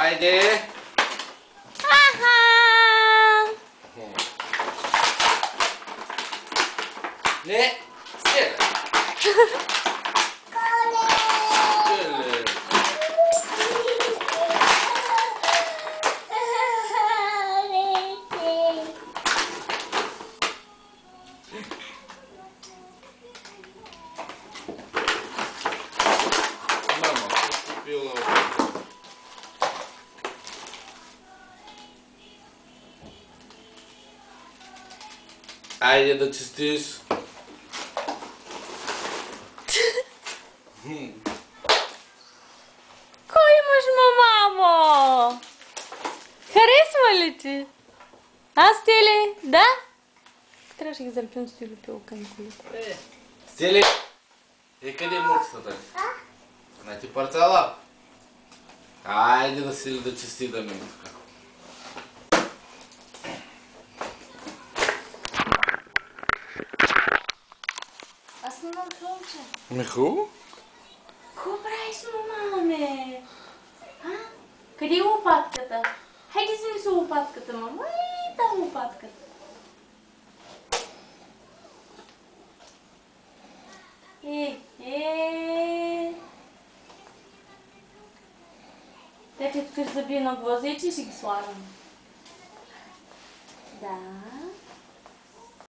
Ajde. Aha! Ne, sjeda. Mama kupila. Ajde da čistiš. Кой имаш, мамо? Харесва ли ти? Аз ти ли? Да? Трябваше да ги залепим с тюлепилка на колите. Стели. Къде е муцата? На ти парцала? Айде да си да чисти да ми тук. Аз снимам слънче. Миху? Какво правиш, маме? А? Къде е лопатката? Хайде си с лопатката, мама. Ей, там лопатката. Те ти откриш зъби на глаза и че ще ги слагам. Да.